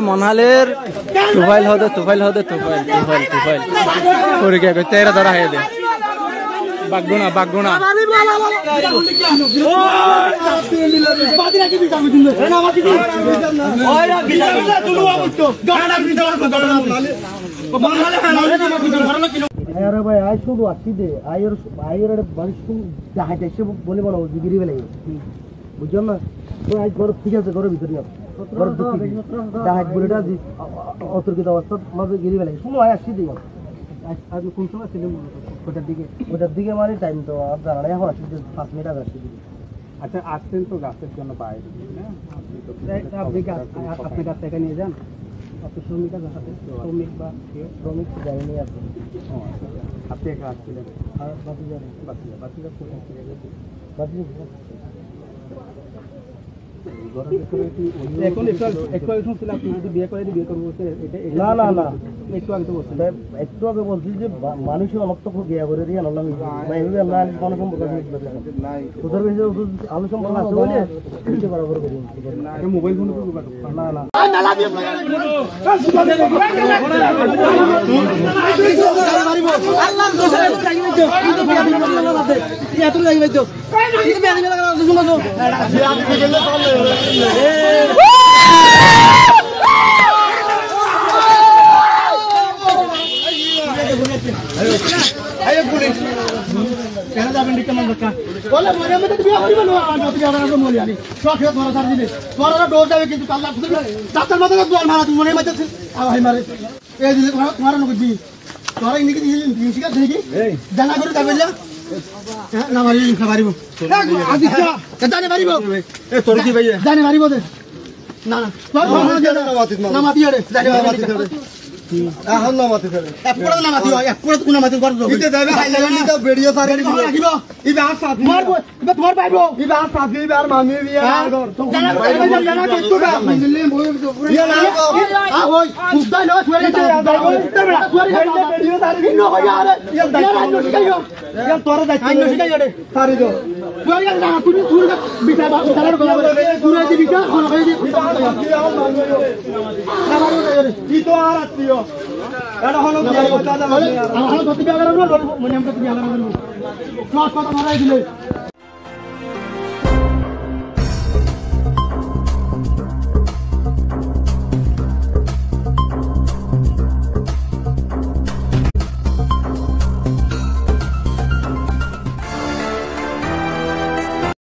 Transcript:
মনালের তুফাইল হদে তুফাইল করে কে তেরা ধরা হয়ে দে বাগগুনা अरे भाई आज शुरू आती दे आयर बारिश को जहाज ऐसे बोले बोला गिरी वाले बुझो ना तो आज घर ठीक है घर भीतर ना घर जहाज बोले ना অতর কি অবস্থা মাঝে गिरी वाले শুনো আয় আসি দিও আজ কোন সময় ছিল ওটার দিকে মানে টাইম তো আপনারা না এখন আসি 5 মিনিট আগে আসি আচ্ছা আসছেন তো গাছের জন্য বাইরে না আপনি গাছ থেকে নিয়ে যান আপনি শ্রমিকের সাথে শ্রমিক যায়নি আপনি আপনি একা আসছিলেন আর বাতিজা এখন একটু আগে শুনছিলাম আপনি যদি বিয়ে করে বিয়ে করবো না একটু আগে তো বলছেন একটু আগে বলছি যে মানুষের অনেক তো বিয়ে করে দিয়ে আনলাম কোনো সম্পর্ক তোদের কাছে আলু সম্পর্ক আছে বলে বরাবর করি মোবাইল ফোন না এখন নামাতে ফেলে একপুরা নামাতি হয় একপুরা কোন নামাতি করব ইতে যাবে হাইলান্ডি তো ভিডিও সারে রাখিব ইবে আর সাথ মারবো ইবে তোমার পাইবো ইবে আর সাথ ইবে আর মামি বিয়া কর জানা কিছু না মিললে মই বিয়া না আ ওই সুদা না ছুরে না ছুরে ভিডিও সারে দিন না হয় আরে ইয়া তোর দাই আইন শিখাই রে সারে দো তুই না তুই ছুরে বিটা বাবু সারে গলা তুই দি বিটা কোন কই দি না মারো রে কি তো আর আত্মীয় এটা হলো বিয়া কথা না হলো ধরতে বিয়া করব মনে আমরা বিয়া করব ক্লাস কথা মারাই দিলে